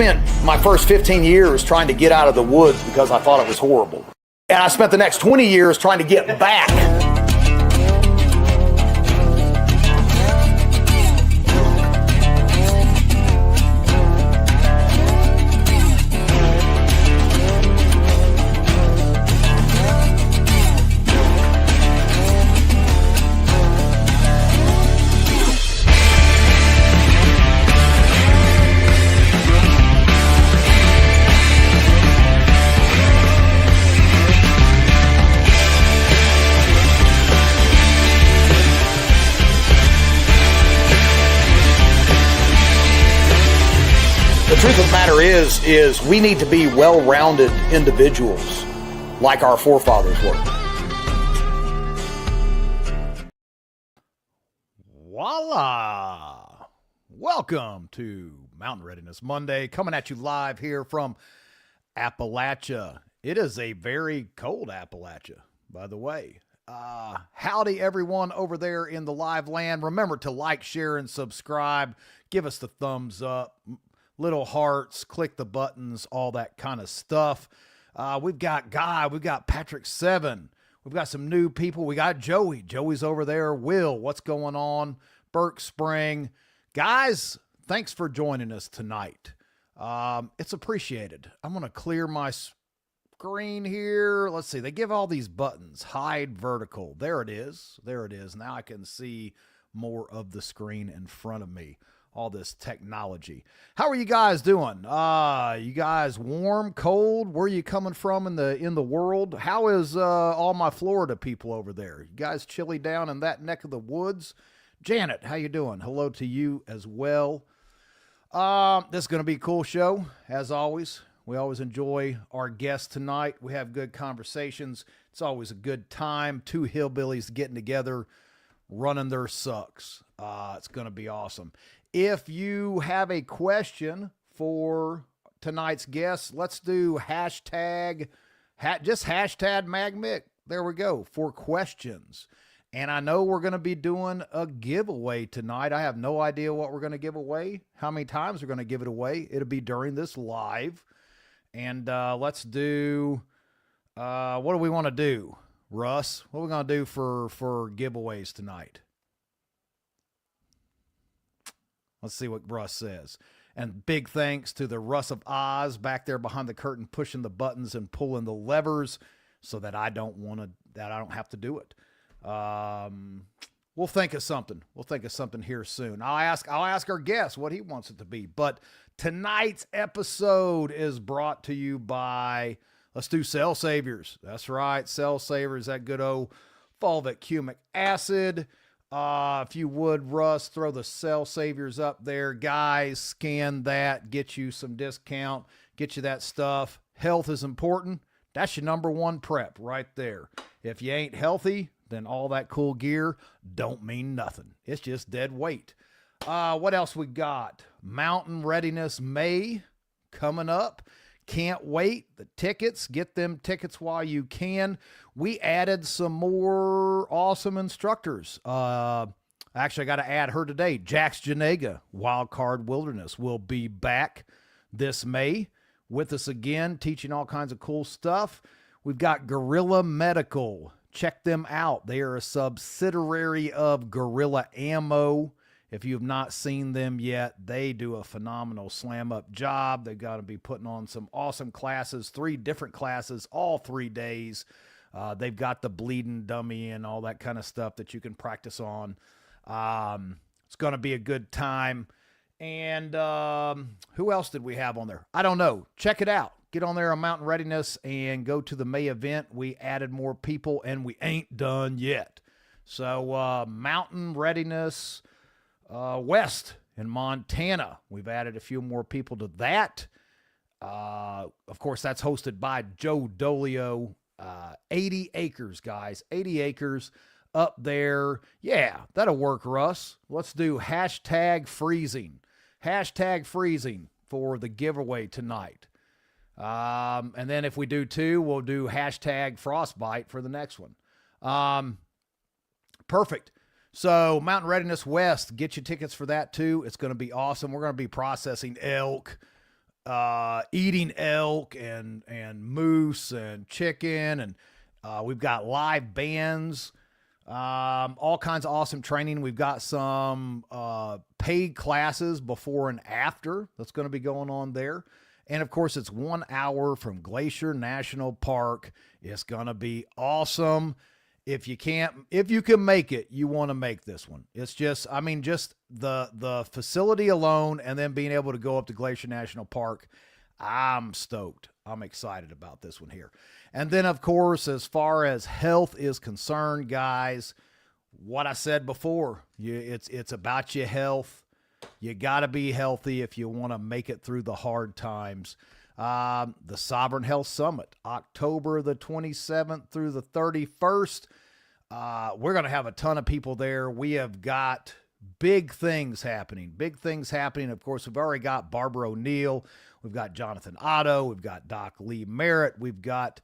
spent my first 15 years trying to get out of the woods because I thought it was horrible. And I spent the next 20 years trying to get back. The truth of the matter is we need to be well-rounded individuals like our forefathers were. Voila! Welcome to Mountain Readiness Monday, coming at you live here from Appalachia. It is a very cold Appalachia, by the way. Howdy, everyone over there in the live land. Remember to like, share, and subscribe. Give us the thumbs up. Little hearts, click the buttons, all that kind of stuff. We've got Guy, we've got Patrick 7, we've got some new people. We got Joey. Joey's over there. Will, what's going on? Burke Spring. Guys, thanks for joining us tonight. It's appreciated. I'm going to clear my screen here. Let's see. They give all these buttons. Hide vertical. There it is. There it is. Now I can see more of the screen in front of me. All this technology. How are you guys doing? You guys warm, cold? Where are you coming from in the world? How is all my Florida people over there? You guys chilly down in that neck of the woods? Janet, how you doing? Hello to you as well. This is going to be a cool show, as always. We always enjoy our guests tonight. We have good conversations. It's always a good time. Two hillbillies getting together, running their sucks. It's going to be awesome. If you have a question for tonight's guest, let's do hashtag MagMick. There we go, for questions. And I know we're going to be doing a giveaway tonight. I have no idea what we're going to give away, how many times we're going to give it away. It'll be during this live. And let's do, what do we want to do, Russ? What are we going to do for giveaways tonight? Let's see what Russ says. And big thanks to the Russ of Oz back there behind the curtain, pushing the buttons and pulling the levers so that I don't have to do it. We'll think of something. We'll think of something here soon. I'll ask our guest what he wants it to be. But tonight's episode is brought to you by, let's do Cell Saviors. That's right. Cell Saviors, that good old fulvic humic acid. If you would, Russ, throw the Cell Saviors up there. Guys, scan that, get you some discount, get you that stuff. Health is important. That's your number one prep right there. If you ain't healthy, then all that cool gear don't mean nothing. It's just dead weight. What else we got? Mountain Readiness May coming up. Can't wait. The tickets, get them tickets while you can. We added some more awesome instructors. Actually, I got to add her today. Jax Janega, Wildcard Wilderness, will be back this May with us again, teaching all kinds of cool stuff. We've got Gorilla Medical. Check them out. They are a subsidiary of Gorilla Ammo. If you have not seen them yet, they do a phenomenal slam-up job. They've got to be putting on some awesome classes, 3 different classes, all 3 days. They've got the bleeding dummy and all that kind of stuff that you can practice on. It's going to be a good time. And who else did we have on there? I don't know. Check it out. Get on there on Mountain Readiness and go to the May event. We added more people, and we ain't done yet. So Mountain Readiness West in Montana. We've added a few more people to that. Of course, that's hosted by Joe Dolio. 80 acres, guys. 80 acres up there. Yeah, that'll work, Russ. Let's do hashtag freezing. Hashtag freezing for the giveaway tonight. And then if we do 2, we'll do hashtag frostbite for the next one. Perfect. So Mountain Readiness West, get you tickets for that too. It's going to be awesome. We're going to be processing elk, eating elk and moose and chicken, and we've got live bands, all kinds of awesome training. We've got some paid classes before and after that's going to be going on there. And of course, it's 1 hour from Glacier National Park. It's going to be awesome. If you can make it, you want to make this one. It's just, I mean, just the facility alone, and then being able to go up to Glacier National Park. I'm stoked. I'm excited about this one here. And then, of course, as far as health is concerned, guys, what I said before, it's about your health. You got to be healthy if you want to make it through the hard times. The Sovereign Health Summit, October the 27th through the 31st. We're going to have a ton of people there. We have got big things happening. Of course, we've already got Barbara O'Neill. We've got Jonathan Otto. We've got Doc Lee Merritt. We've got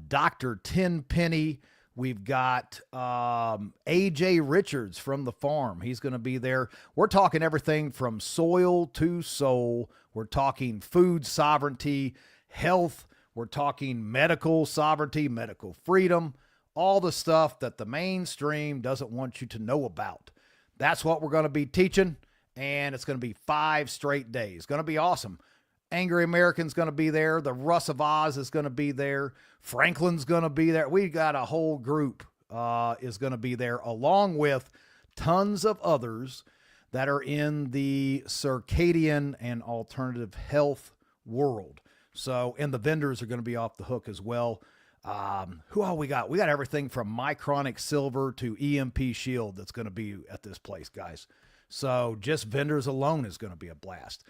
Dr. Tenpenny. We've got A.J. Richards from the farm. He's going to be there. We're talking everything from soil to soul. We're talking food sovereignty, health. We're talking medical sovereignty, medical freedom, all the stuff that the mainstream doesn't want you to know about. That's what we're going to be teaching, and it's going to be 5 straight days. It's going to be awesome. Angry American's going to be there. The Russ of Oz is going to be there. Franklin's going to be there. We got a whole group is going to be there, along with tons of others that are in the circadian and alternative health world. So, and the vendors are going to be off the hook as well. Who all we got? We got everything from Micronic Silver to EMP Shield that's going to be at this place, guys. So just vendors alone is going to be a blast.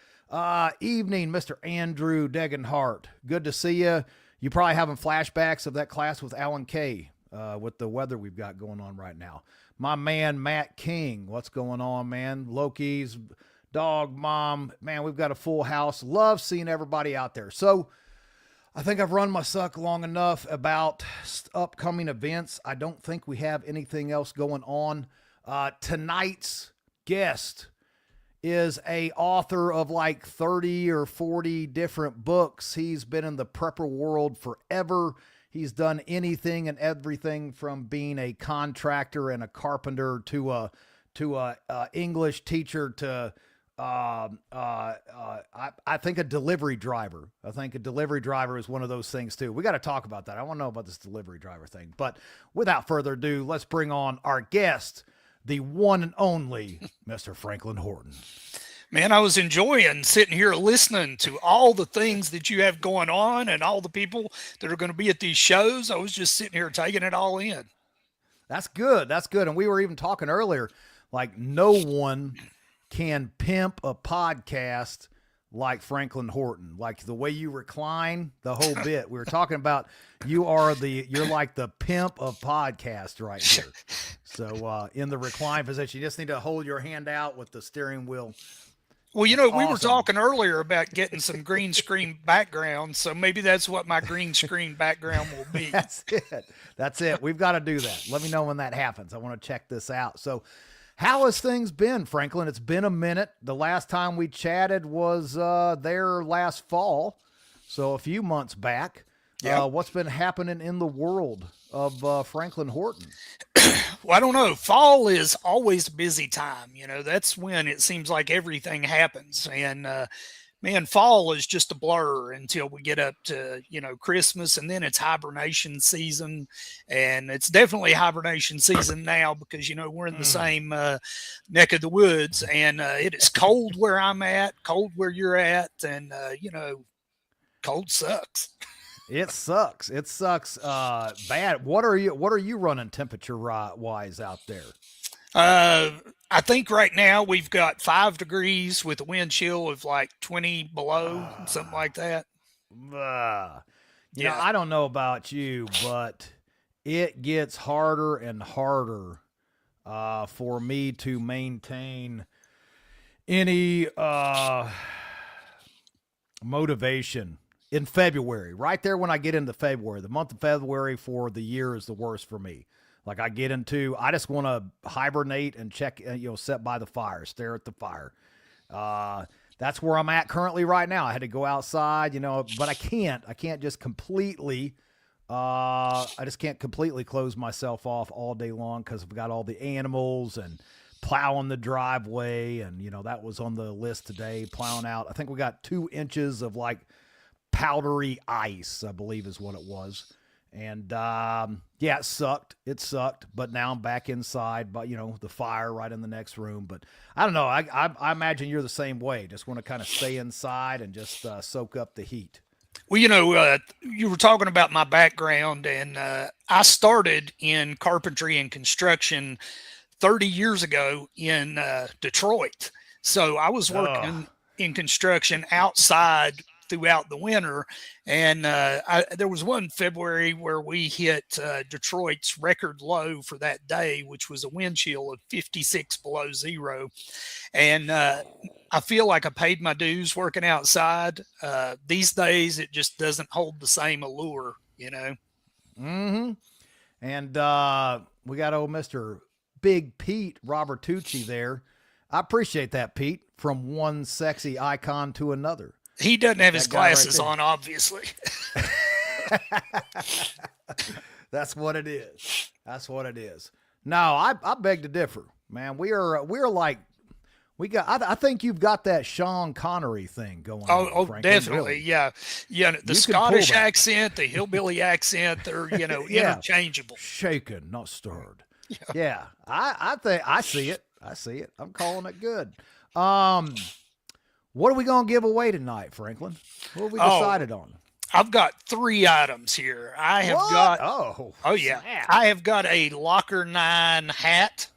Evening, Mr. Andrew Degenhart. Good to see you. You probably having flashbacks of that class with Alan Kay, with the weather we've got going on right now. My man, Matt King. What's going on, man? Loki's dog mom. Man, we've got a full house. Love seeing everybody out there. So I think I've run my suck long enough about upcoming events. I don't think we have anything else going on. Tonight's guest is a author of like 30 or 40 different books. He's been in the prepper world forever. He's done anything and everything from being a contractor and a carpenter to a English teacher to I think a delivery driver. I think a delivery driver is one of those things too. We got to talk about that. I want to know about this delivery driver thing. But without further ado, let's bring on our guest, the one and only Mr. Franklin Horton. Man, I was enjoying sitting here listening to all the things that you have going on and all the people that are going to be at these shows. I was just sitting here taking it all in. That's good. That's good. And we were even talking earlier, like no one can pimp a podcast like Franklin Horton, like the way you recline, the whole bit. We were talking about you're like the pimp of podcast right here. So in the recline position, you just need to hold your hand out with the steering wheel. Well, you know, we were talking earlier about getting some green screen background, so maybe that's what my green screen background will be. That's it. We've got to do that. Let me know when that happens. I want to check this out. So how has things been, Franklin? It's been a minute. The last time we chatted was there last fall, so a few months back. Yep. What's been happening in the world of Franklin Horton? Well, I don't know. Fall is always a busy time. You know, that's when it seems like everything happens. And, man, fall is just a blur until we get up to, you know, Christmas, and then it's hibernation season. And it's definitely hibernation season now because, you know, we're in the same neck of the woods, and it is cold where I'm at, cold where you're at. And, you know, cold sucks. It sucks. It sucks bad. What are you running temperature wise out there? I think right now we've got 5 degrees with a wind chill of like 20 below, something like that. Yeah. You know, I don't know about you, but it gets harder and harder for me to maintain any motivation in February. Right there when I get into February, the month of February for the year is the worst for me. Like I just want to hibernate and check, sit by the fire, stare at the fire. that's where I'm at currently right now. I had to go outside, you know, but I can't just completely, I just can't completely close myself off all day long because I've got all the animals and plowing the driveway. And, you know, that was on the list today, plowing out. I think we got 2 inches of like powdery ice, I believe is what it was. And, yeah, it sucked. But now I'm back inside, but you know, the fire right in the next room. But I don't know. I imagine you're the same way. Just want to kind of stay inside and just, soak up the heat. Well, you know, you were talking about my background, and I started in carpentry and construction 30 years ago in Detroit. So I was working in construction outside throughout the winter, and there was one February where we hit Detroit's record low for that day, which was a wind chill of 56 below zero. And I feel like I paid my dues working outside. These days, it just doesn't hold the same allure, you know. Mm-hmm. And we got old Mr. Big Pete Robertucci there. I appreciate that, Pete, from one sexy icon to another. He doesn't have his glasses on, obviously. That's what it is. That's what it is. No, I beg to differ, man. We're like, I think you've got that Sean Connery thing going on. Oh, Franklin, definitely. really. Yeah. Yeah. The Scottish accent, the hillbilly accent, they're, you know, interchangeable. Shaken, not stirred. Yeah. I think I see it. I'm calling it good. What are we going to give away tonight, Franklin? What have we decided on? I've got 3 items here. I have got, oh yeah. Snap. I have got a Locker 9 hat.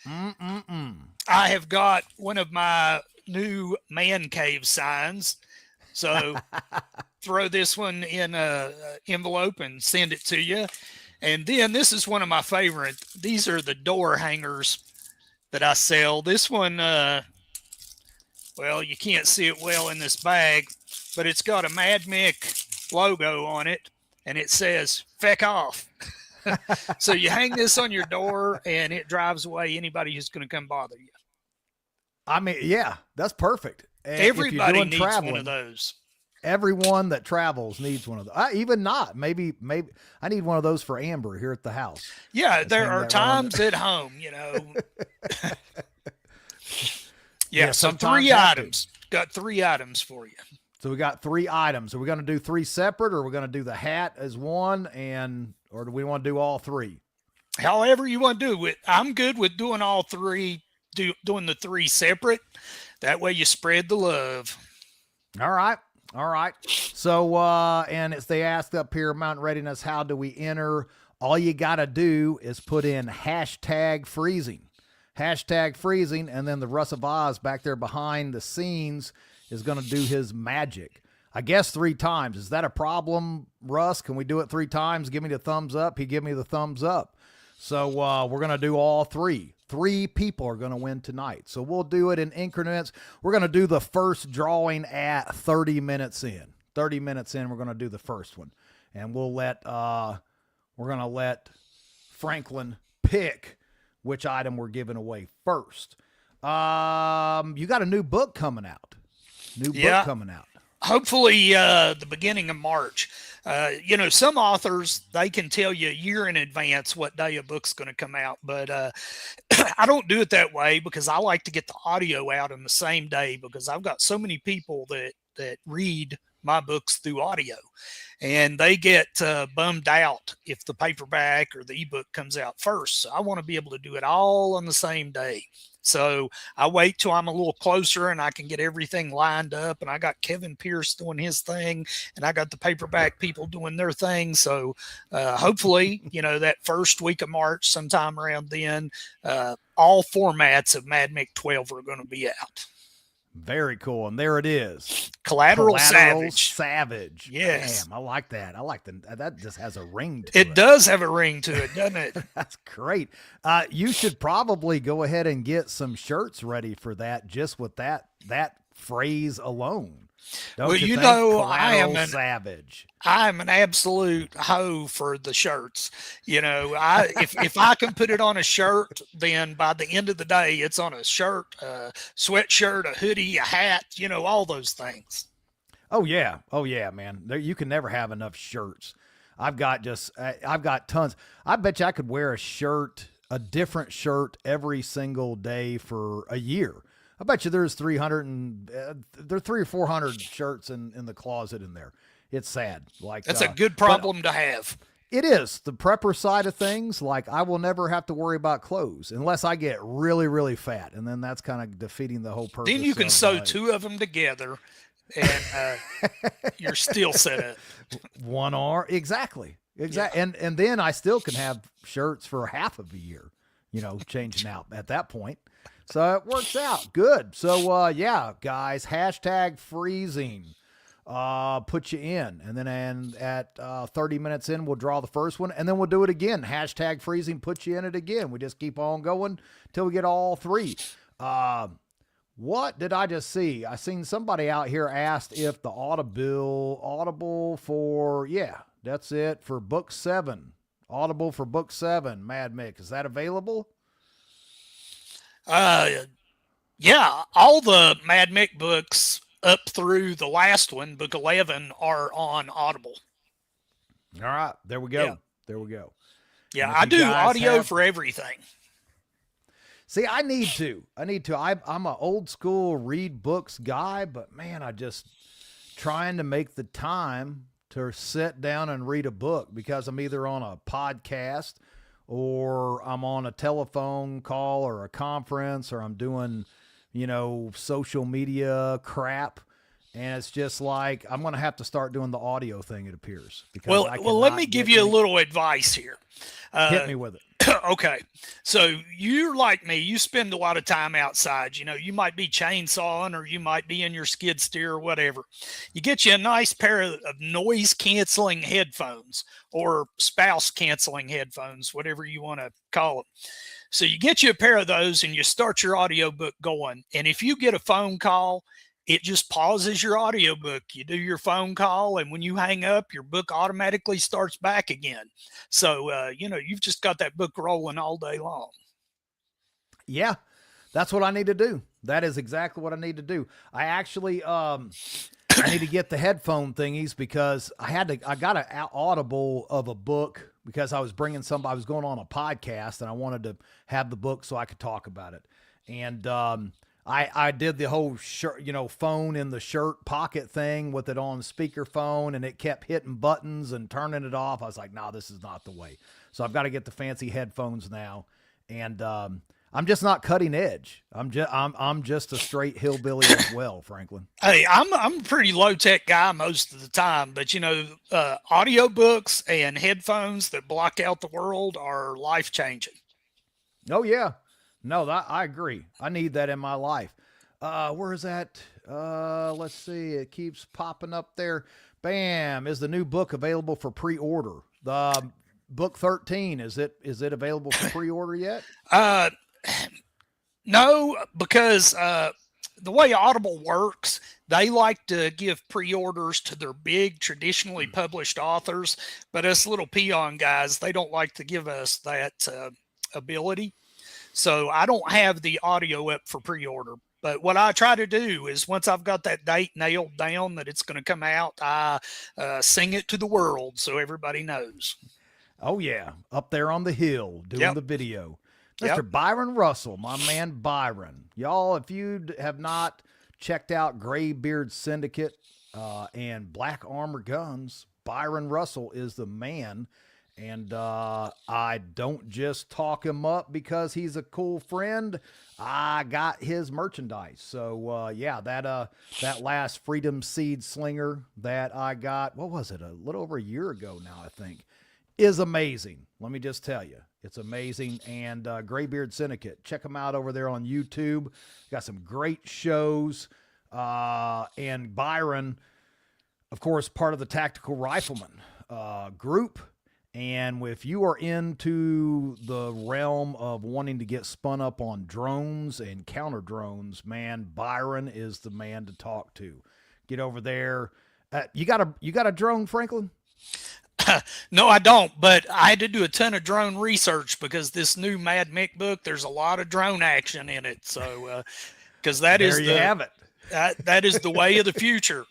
I have got one of my new man cave signs. So throw this one in a envelope and send it to you. And then this is one of my favorite. These are the door hangers that I sell. This one, well, you can't see it well in this bag, but it's got a Mad Mick logo on it, and it says, "Feck off." So you hang this on your door, and it drives away anybody who's going to come bother you. I mean, yeah, that's perfect. Everybody needs one of those. Everyone that travels needs one of those. Even not. Maybe I need one of those for Amber here at the house. Yeah, there are times at home, you know. Yeah, so 3 items. Got 3 items for you. So we got 3 items. Are we going to do 3 separate, or are we going to do the hat as one, or do we want to do all 3? However you want to do it. I'm good with doing all 3, doing the 3 separate. That way you spread the love. All right. So, and as they asked up here, Mountain Readiness, how do we enter? All you got to do is put in #freezing. #freezing, and then the Russ of Oz back there behind the scenes is going to do his magic. I guess 3 times. Is that a problem, Russ? Can we do it 3 times? Give me the thumbs up. He give me the thumbs up. So we're going to do all 3. 3 people are going to win tonight. So we'll do it in increments. We're going to do the first drawing at 30 minutes in. 30 minutes in, we're going to do the first one. And we're going to let Franklin pick which item we're giving away first. You got a new book coming out. Hopefully the beginning of March. You know, some authors, they can tell you a year in advance what day a book's going to come out. But I don't do it that way because I like to get the audio out on the same day because I've got so many people that read my books through audio. And they get bummed out if the paperback or the ebook comes out first. So I want to be able to do it all on the same day. So I wait till I'm a little closer and I can get everything lined up. And I got Kevin Pierce doing his thing, and I got the paperback people doing their thing. So hopefully, you know, that first week of March, sometime around then, all formats of Mad Mick 12 are going to be out. Very cool. And there it is. Collateral Savage. Yes. Damn, I like that. That just has a ring to it. It does have a ring to it, doesn't it? That's great. You should probably go ahead and get some shirts ready for that, just with that phrase alone. Don't Well, you you think? know, Collateral savage. I'm an absolute hoe for the shirts. You know, if I can put it on a shirt, then by the end of the day, it's on a shirt, a sweatshirt, a hoodie, a hat. You know, all those things. Oh yeah, man. There, you can never have enough shirts. I've got tons. I bet you I could wear a different shirt every single day for a year. I bet you there's 300 and there are 300 or 400 shirts in the closet in there. It's sad. Like That's a good problem to have. It is the prepper side of things. Like I will never have to worry about clothes unless I get really, really fat, and then that's kind of defeating the whole purpose. Then you can sew two of them together, and you're still set up. One arm, exactly. Yeah. And then I still can have shirts for half of a year, you know, changing out at that point. So it works out good. So yeah, guys, hashtag freezing. Put you in, and then at 30 minutes in, we'll draw the first one, and then we'll do it again. Hashtag freezing, put you in it again. We just keep on going till we get all three. What did I just see? I seen somebody out here asked if the Audible for, yeah, that's it, for book 7. Audible for book 7, Mad Mick. Is that available? Yeah, all the Mad Mick books up through the last one, book 11, are on Audible. All right, there we go. Yeah. There we go. Yeah, I do audio for everything. See, I need to. I'm an old school read books guy, but man, I just trying to make the time to sit down and read a book because I'm either on a podcast or I'm on a telephone call or a conference or I'm doing, you know, social media crap. And it's just like, I'm going to have to start doing the audio thing, it appears. Well, let me give you a little advice here. Hit me with it. Okay. So you're like me, you spend a lot of time outside. You know, you might be chainsawing or you might be in your skid steer or whatever. You get you a nice pair of noise canceling headphones or spouse canceling headphones, whatever you want to call them. So you get you a pair of those and you start your audiobook going. And if you get a phone call, it just pauses your audiobook. You do your phone call, and when you hang up, your book automatically starts back again. So, you know, you've just got that book rolling all day long. Yeah, that's what I need to do. That is exactly what I need to do. I actually, I need to get the headphone thingies because I got an Audible of a book because I was going on a podcast and I wanted to have the book so I could talk about it. And, I did the whole shirt, you know, phone in the shirt pocket thing with it on speakerphone, and it kept hitting buttons and turning it off. I was like, nah, this is not the way. So I've got to get the fancy headphones now. And, I'm just not cutting edge. I'm just a straight hillbilly as well, Franklin. Hey, I'm a pretty low tech guy most of the time, but you know, audiobooks and headphones that block out the world are life changing. Oh yeah. No, I agree. I need that in my life. Where is that? Let's see. It keeps popping up there. Bam. Is the new book available for pre-order? The book 13, is it available for pre-order yet? No, because the way Audible works, they like to give pre-orders to their big traditionally published authors, but us little peon guys, they don't like to give us that ability. So I don't have the audio up for pre-order, but what I try to do is once I've got that date nailed down that it's going to come out, I sing it to the world so everybody knows. Oh yeah. Up there on the hill doing the video. Mr. Byron Russell, my man Byron. Y'all, if you have not checked out Graybeard Syndicate and Black Armor Guns, Byron Russell is the man. And I don't just talk him up because he's a cool friend. I got his merchandise. So, yeah, that last Freedom Seed Slinger that I got, what was it, a little over a year ago now, I think, is amazing. Let me just tell you, it's amazing. And Graybeard Syndicate, check them out over there on YouTube. Got some great shows. And Byron, of course, part of the Tactical Rifleman group. And if you are into the realm of wanting to get spun up on drones and counter drones, man, Byron is the man to talk to get over there. You got a drone, Franklin? No, I don't, but I had to do a ton of drone research because this new Mad Mick book, there's a lot of drone action in it. So, because There you have it. That is the way of the future.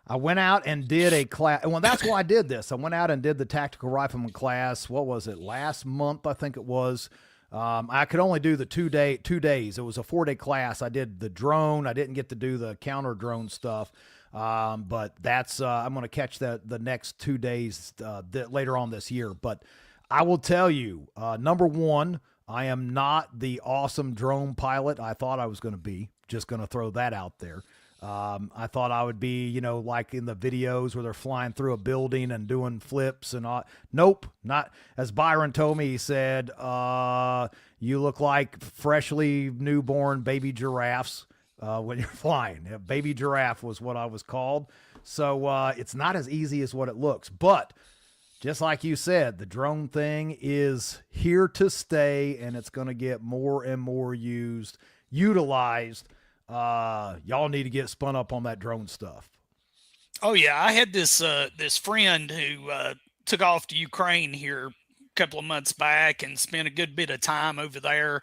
I went out and did a class. Well, that's why I did this. I went out and did the tactical rifleman class. What was it? Last month, I think it was. I could only do the 2 days. It was a 4-day class. I did the drone. I didn't get to do the counter drone stuff. But that's, I'm going to catch the next 2 days, later on this year. But I will tell you, number one, I am not the awesome drone pilot I thought I was going to be. Just going to throw that out there. I thought I would be, you know, like in the videos where they're flying through a building and doing flips and all. Nope, not as Byron told me. He said, you look like freshly newborn baby giraffes when you're flying. Baby giraffe was what I was called. So it's not as easy as what it looks. But just like you said, the drone thing is here to stay, and it's going to get more and more utilized. Y'all need to get spun up on that drone stuff. Oh yeah, I had this friend who took off to Ukraine here a couple of months back and spent a good bit of time over there,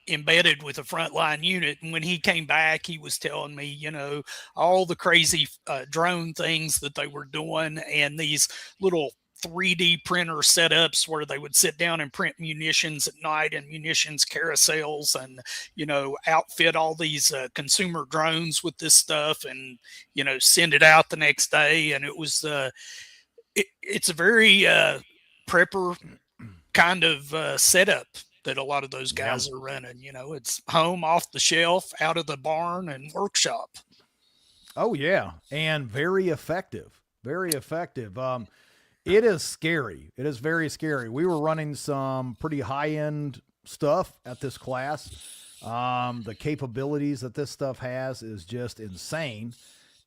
embedded with a frontline unit. And when he came back, he was telling me, you know, all the crazy drone things that they were doing, and these little 3D printer setups where they would sit down and print munitions at night and munitions carousels, and, you know, outfit all these consumer drones with this stuff and, you know, send it out the next day. And it was, it's a very prepper kind of setup that a lot of those guys are running. You know, it's home, off the shelf, out of the barn, and workshop. Oh yeah. And very effective, very effective. It is scary. It is very scary. We were running some pretty high-end stuff at this class. The capabilities that this stuff has is just insane.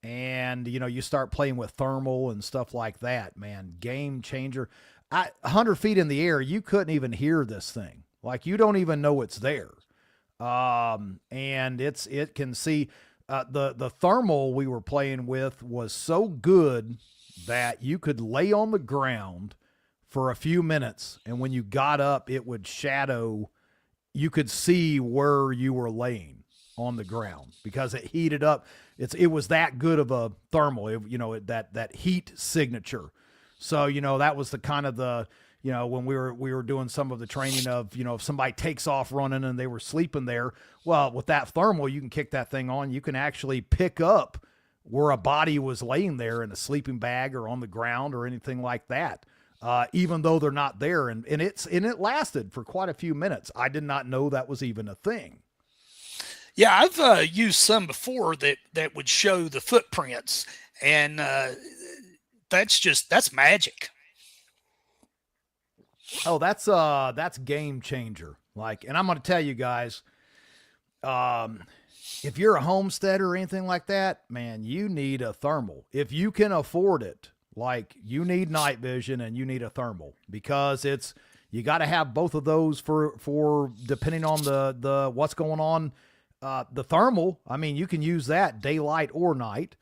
And, you know, you start playing with thermal and stuff like that, man, game changer. 100 feet in the air, you couldn't even hear this thing. Like, you don't even know it's there. And it can see, the thermal we were playing with was so good that you could lay on the ground for a few minutes, and when you got up, it would shadow. You could see where you were laying on the ground because it heated up. It was that good of a thermal, you know, that heat signature. So, you know, that was the kind of the, you know, when we were doing some of the training of, you know, if somebody takes off running and they were sleeping there, well, with that thermal, you can kick that thing on. You can actually pick up where a body was laying there in a sleeping bag or on the ground or anything like that, even though they're not there. And it lasted for quite a few minutes. I did not know that was even a thing. Yeah, I've used some before that would show the footprints, and that's magic. Oh, that's game changer. Like, and I'm going to tell you guys, if you're a homesteader or anything like that, man, you need a thermal. If you can afford it, like, you need night vision and you need a thermal, because you got to have both of those for depending on the what's going on. The thermal, I mean, you can use that daylight or night,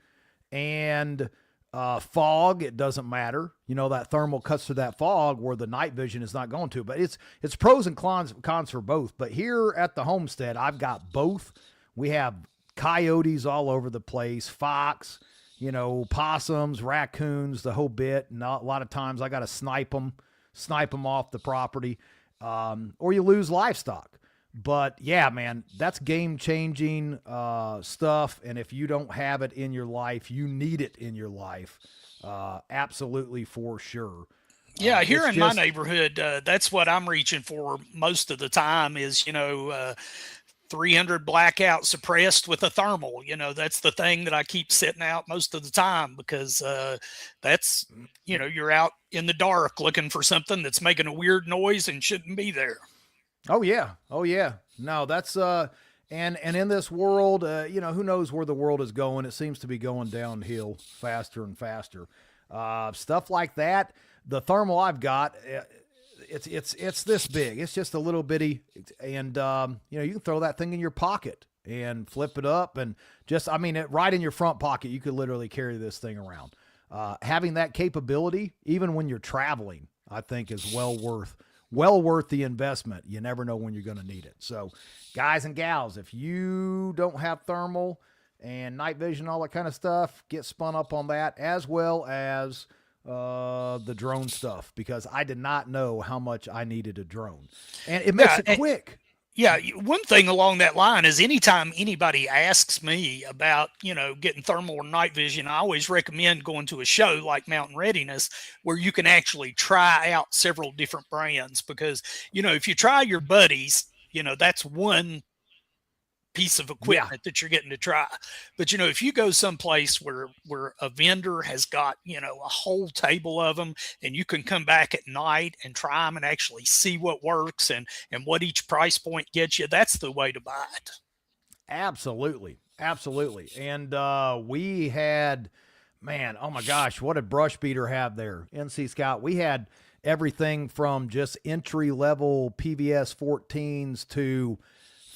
and fog, it doesn't matter. You know, that thermal cuts through that fog where the night vision is not going to, but it's pros and cons for both. But here at the homestead, I've got both. We have coyotes all over the place, fox, you know, possums, raccoons, the whole bit. And a lot of times I got to snipe them off the property, or you lose livestock. But yeah, man, that's game changing stuff. And if you don't have it in your life, you need it in your life. Absolutely, for sure. Yeah, here in my neighborhood, that's what I'm reaching for most of the time is, you know, 300 blackout suppressed with a thermal. You know, that's the thing that I keep setting out most of the time, because that's, you know, you're out in the dark looking for something that's making a weird noise and shouldn't be there. Oh yeah. Oh yeah. No, that's, and in this world, you know, who knows where the world is going? It seems to be going downhill faster and faster. Stuff like that. The thermal I've got, it's this big. It's just a little bitty, and you know, you can throw that thing in your pocket and flip it up and just, I mean, right in your front pocket, you could literally carry this thing around. Having that capability, even when you're traveling, I think is well worth the investment. You never know when you're going to need it. So guys and gals, if you don't have thermal and night vision, all that kind of stuff, get spun up on that, as well as the drone stuff, because I did not know how much I needed a drone, and it makes it quick. Yeah, one thing along that line is anytime anybody asks me about, getting thermal or night vision, I always recommend going to a show like Mountain Readiness where you can actually try out several different brands, because, if you try your buddies, that's one piece of equipment that you're getting to try. But if you go someplace where a vendor has got a whole table of them, and you can come back at night and try them and actually see what works and what each price point gets you, that's the way to buy it. Absolutely. And we had, man, oh my gosh, what did Brush Beater have there? NC Scout. We had everything from just entry level PVS 14s to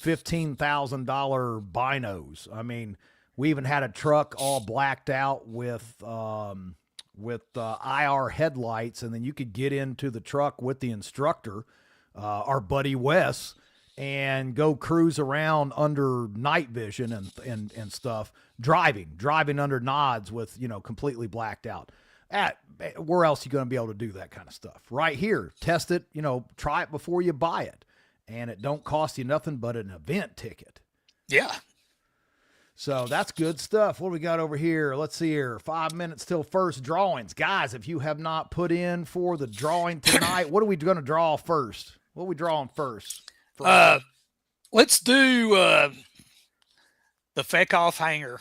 $15,000 binos. I mean, we even had a truck all blacked out with IR headlights, and then you could get into the truck with the instructor, our buddy Wes, and go cruise around under night vision and stuff, driving under nods with, completely blacked out. Where else are you going to be able to do that kind of stuff? Right here. Test it, try it before you buy it. And it don't cost you nothing but an event ticket. Yeah. So that's good stuff. What do we got over here? Let's see here. 5 minutes till first drawings. Guys, if you have not put in for the drawing tonight, what are we going to draw first? What are we drawing first? Let's do the feck off hanger.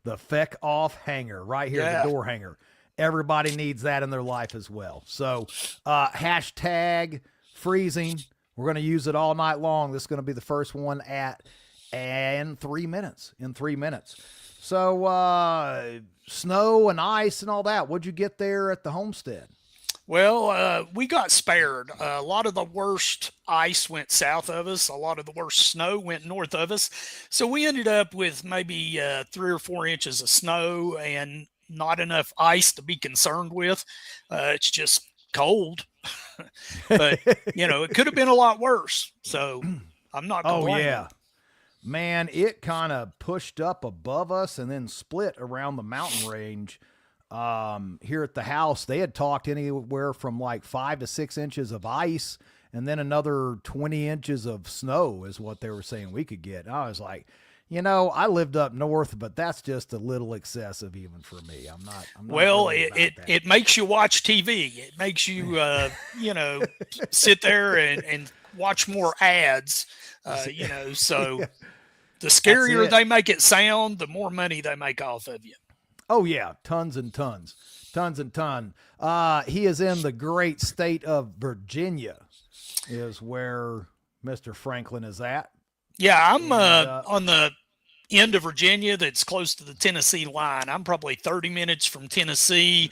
The feck off hanger right here, the door hanger. Everybody needs that in their life as well. So hashtag freezing. We're going to use it all night long. This is going to be the first one in 3 minutes. So snow and ice and all that. What'd you get there at the homestead? Well, we got spared. A lot of the worst ice went south of us. A lot of the worst snow went north of us. So we ended up with maybe 3 or 4 inches of snow and not enough ice to be concerned with. It's just cold. But it could have been a lot worse, so I'm not complaining. Oh yeah, man, it kind of pushed up above us and then split around the mountain range. Here at the house, they had talked anywhere from like 5 to 6 inches of ice, and then another 20 inches of snow is what they were saying we could get. And I was like, I lived up north, but that's just a little excessive even for me. I'm not well, really it makes you watch TV. It makes you, sit there and watch more ads, so the scarier they make it sound, the more money they make off of you. Oh yeah. Tons and tons. He is in the great state of Virginia is where Mr. Franklin is at. Yeah, I'm on the end of Virginia that's close to the Tennessee line. I'm probably 30 minutes from Tennessee,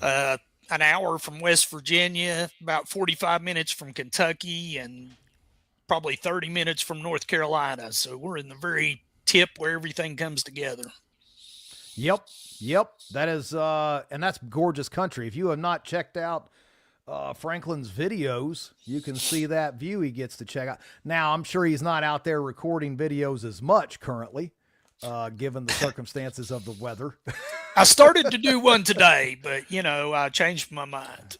an hour from West Virginia, about 45 minutes from Kentucky, and probably 30 minutes from North Carolina. So we're in the very tip where everything comes together. Yep. That is, and that's gorgeous country. If you have not checked out Franklin's videos, you can see that view he gets to check out. Now, I'm sure he's not out there recording videos as much currently, given the circumstances of the weather. I started to do one today, but, I changed my mind.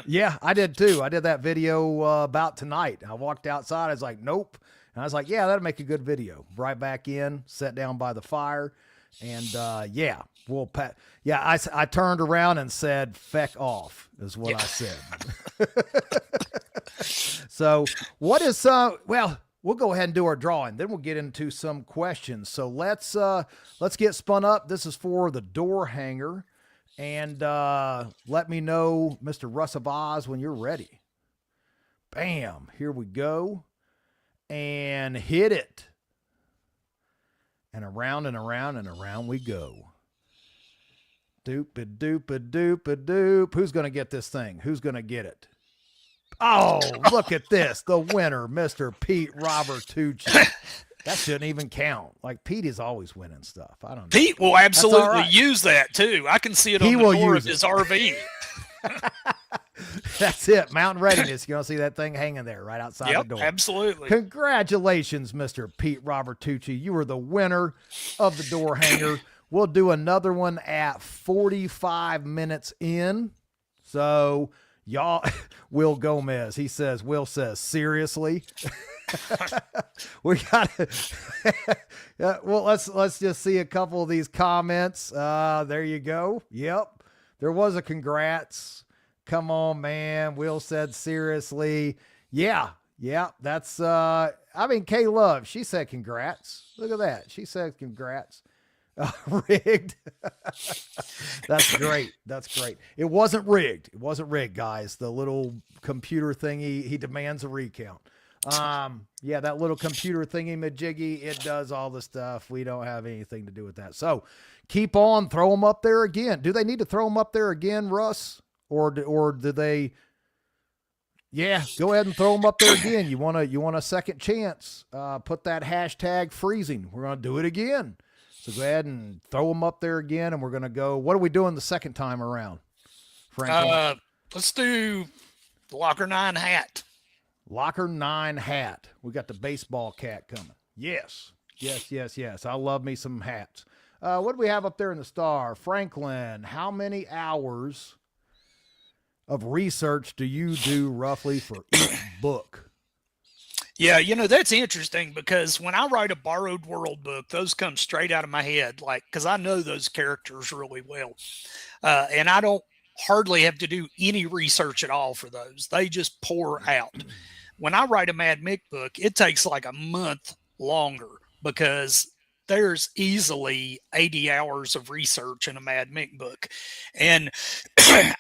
Yeah, I did too. I did that video about tonight. I walked outside. I was like, nope. And I was like, yeah, that'll make a good video. Right back in, sat down by the fire. And I turned around and said, feck off is what I said. So what is, we'll go ahead and do our drawing. Then we'll get into some questions. So let's get spun up. This is for the door hanger. And let me know, Mr. Russ of Oz, when you're ready. Bam, here we go. And hit it. And around and around and around we go. Doop-a-doop-a-doop-a-doop. Who's going to get this thing? Who's going to get it? Oh, look at this. The winner, Mr. Pete Robertucci. That shouldn't even count. Like Pete is always winning stuff. I don't know. Pete will absolutely use that too. I can see it on the door of his RV. That's it. Mountain readiness. You're going to see that thing hanging there right outside the door. Absolutely. Congratulations, Mr. Pete Robertucci. You are the winner of the door hanger. We'll do another one at 45 minutes in. So, y'all, Will Gomez, Will says, seriously? We got to, well, let's just see a couple of these comments. There you go. Yep. There was a congrats. Come on, man. Will said, seriously. Yeah. That's, Kay Love, she said congrats. Look at that. She said congrats. Rigged. That's great. It wasn't rigged. Guys. The little computer thingy, he demands a recount. That little computer thingy majiggy, it does all the stuff. We don't have anything to do with that. So keep on, throw them up there again. Do they need to throw them up there again, Russ? Or do they? Yeah, go ahead and throw them up there again. You want a second chance? Put that hashtag freezing. We're going to do it again. So go ahead and throw them up there again, and we're going to go. What are we doing the second time around, Frank? Let's do the Locker 9 hat. Locker 9 hat. We got the baseball cat coming. Yes. I love me some hats. What do we have up there in the star? Franklin, how many hours of research do you do roughly for each book? Yeah, that's interesting because when I write a borrowed world book, those come straight out of my head, because I know those characters really well. And I don't hardly have to do any research at all for those. They just pour out. When I write a Mad Mick book, it takes like a month longer because there's easily 80 hours of research in a Mad Mick book. And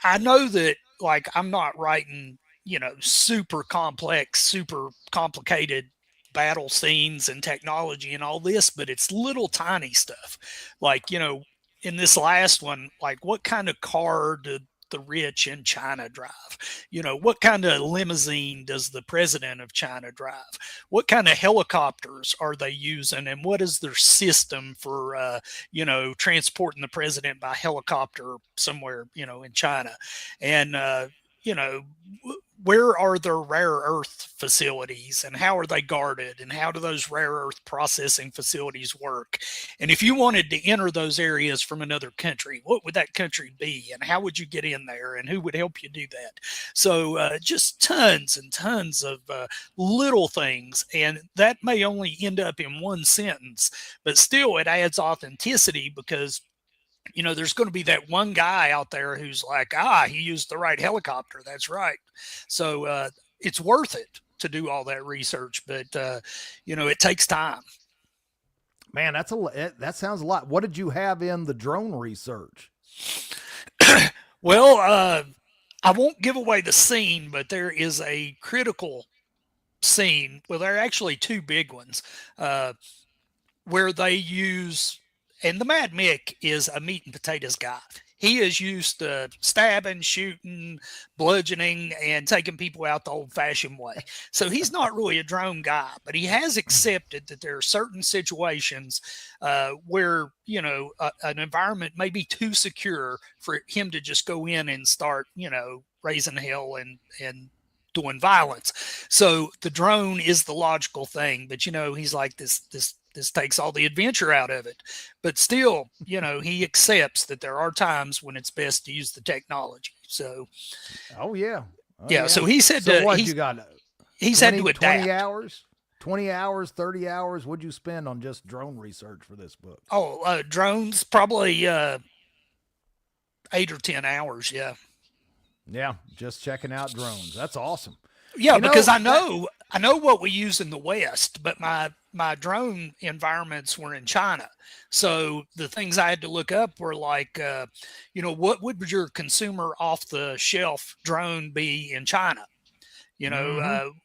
I know that, I'm not writing super complex, super complicated battle scenes and technology and all this, but it's little tiny stuff. In this last one, what kind of car did the rich in China drive? What kind of limousine does the president of China drive? What kind of helicopters are they using? And what is their system for, transporting the president by helicopter somewhere, in China? And, where are their rare earth facilities and how are they guarded and how do those rare earth processing facilities work? And if you wanted to enter those areas from another country, what would that country be and how would you get in there and who would help you do that? So just tons and tons of little things, and that may only end up in one sentence, but still it adds authenticity because there's going to be that one guy out there who's like, he used the right helicopter. That's right. So it's worth it to do all that research, but it takes time. Man, that sounds a lot. What did you have in the drone research? Well, I won't give away the scene, but there is a critical scene. Well, there are actually two big ones where they use. And the Mad Mick is a meat and potatoes guy. He is used to stabbing, shooting, bludgeoning, and taking people out the old-fashioned way. So he's not really a drone guy, but he has accepted that there are certain situations where, an environment may be too secure for him to just go in and start, raising hell and doing violence. So the drone is the logical thing, but he's like this takes all the adventure out of it, but still, he accepts that there are times when it's best to use the technology. So, So he said, you got? He's had to adapt. 20 hours, 30 hours. What'd you spend on just drone research for this book? Drones, probably 8 or 10 hours. Yeah. Yeah. Just checking out drones. That's awesome. Yeah. Because I know what we use in the West, but my drone environments were in China. So the things I had to look up were like, what would your consumer off the shelf drone be in China?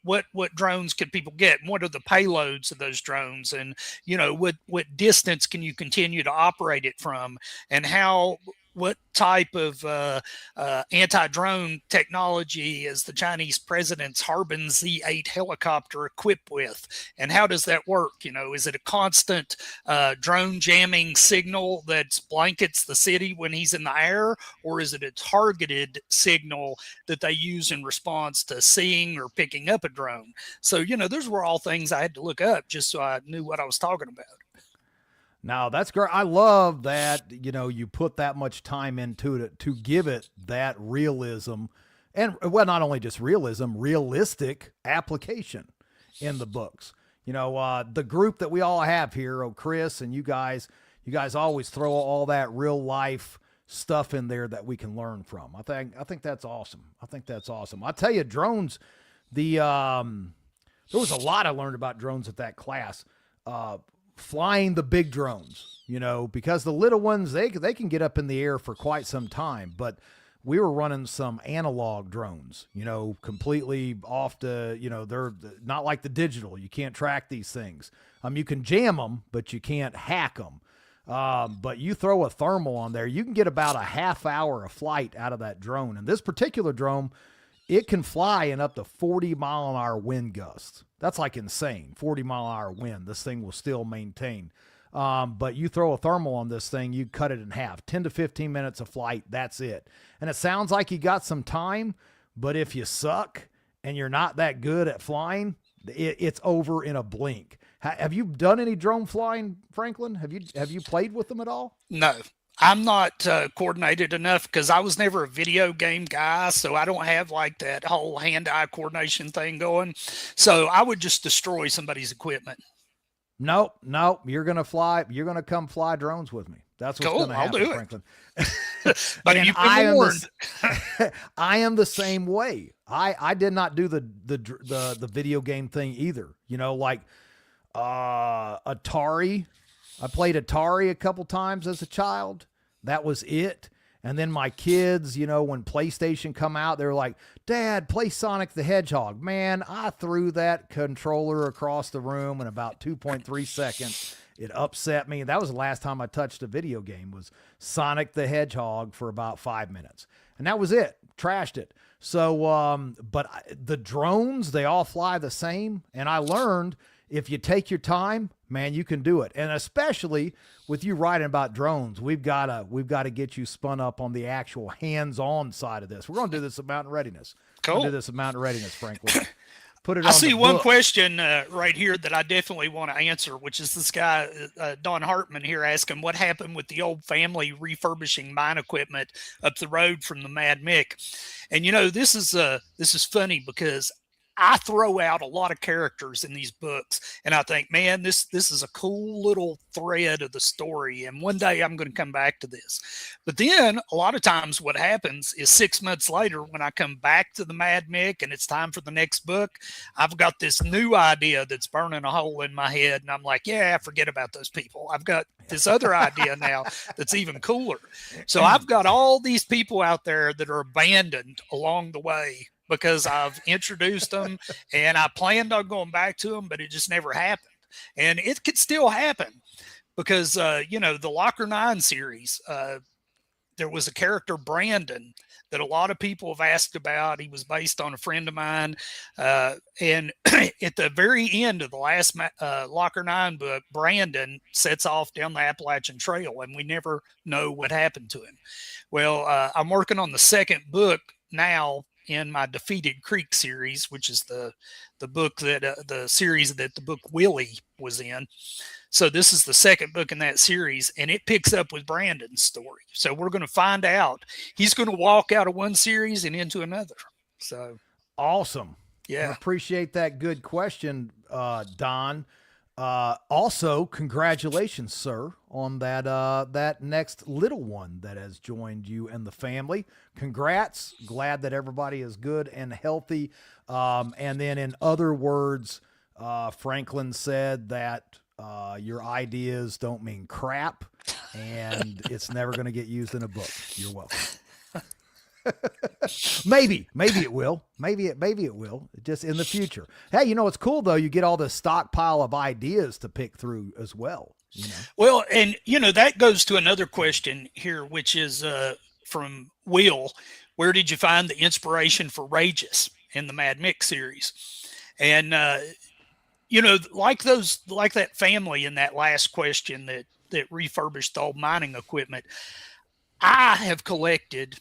What drones could people get? And what are the payloads of those drones? And, what distance can you continue to operate it from? And how what type of anti-drone technology is the Chinese president's Harbin Z-8 helicopter equipped with, and how does that work? Is it a constant drone jamming signal that blankets the city when he's in the air, or is it a targeted signal that they use in response to seeing or picking up a drone? So, those were all things I had to look up just so I knew what I was talking about. Now that's great. I love that, you put that much time into it to give it that realism and, well, not only just realism, realistic application in the books. The group that we all have here, Chris and you guys always throw all that real life stuff in there that we can learn from. I think that's awesome. I tell you, drones, there was a lot I learned about drones at that class. Flying the big drones, because the little ones, they can get up in the air for quite some time, but we were running some analog drones, completely off to, they're not like the digital. You can't track these things. You can jam them, but you can't hack them. But you throw a thermal on there, you can get about a half hour of flight out of that drone. And this particular drone, it can fly in up to 40-mile-an-hour wind gusts. That's like insane. 40-mile-an-hour wind. This thing will still maintain. But you throw a thermal on this thing, you cut it in half. 10 to 15 minutes of flight, that's it. And it sounds like you got some time, but if you suck and you're not that good at flying, it's over in a blink. Have you done any drone flying, Franklin? Have you played with them at all? No. I'm not coordinated enough because I was never a video game guy, so I don't have like that whole hand-eye coordination thing going. So I would just destroy somebody's equipment. Nope. You're gonna come fly drones with me. That's what's gonna happen, I'll do Franklin. But you've been warned. I am the same way. I did not do the video game thing either. Like Atari. I played Atari a couple times as a child. That was it. And then my kids, when PlayStation come out, they're like, Dad, play Sonic the Hedgehog. Man, I threw that controller across the room in about 2.3 seconds. It upset me. That was the last time I touched a video game, was Sonic the Hedgehog for about 5 minutes. And that was it. Trashed it. So, the drones, they all fly the same. And I learned, if you take your time, man, you can do it. And especially with you writing about drones, we've got to get you spun up on the actual hands-on side of this. We're going to do this at Mountain Readiness. Cool. We'll do this at Mountain Readiness, Franklin. Put it. I see one question right here that I definitely want to answer, which is this guy, Don Hartman here, asking what happened with the old family refurbishing mine equipment up the road from the Mad Mick. And this is funny because I throw out a lot of characters in these books, and I think, man, this is a cool little thread of the story, and one day I'm going to come back to this. But then a lot of times what happens is 6 months later, when I come back to the Mad Mick and it's time for the next book, I've got this new idea that's burning a hole in my head, and I'm like, yeah, forget about those people. I've got this other idea now that's even cooler. So I've got all these people out there that are abandoned along the way because I've introduced them and I planned on going back to them, but it just never happened. And it could still happen because, the Locker 9 series, there was a character, Brandon, that a lot of people have asked about. He was based on a friend of mine. And at the very end of the last Locker 9 book, Brandon sets off down the Appalachian Trail, and we never know what happened to him. Well, I'm working on the second book now in my Defeated Creek series, which is the book that the series that the book Willie was in. So this is the second book in that series, and it picks up with Brandon's story. So we're going to find out. He's going to walk out of one series and into another. So awesome. Yeah. I appreciate that good question, Don. Also, congratulations, sir, on that next little one that has joined you and the family. Congrats. Glad that everybody is good and healthy. And then in other words, Franklin said that your ideas don't mean crap, and it's never going to get used in a book. You're welcome. maybe it will. Maybe it will. Just in the future. Hey, it's cool though. You get all this stockpile of ideas to pick through as well. You know? Well, and that goes to another question here, which is from Will. Where did you find the inspiration for Rageous in the Mad Mix series? And like that family in that last question that refurbished the old mining equipment, I have collected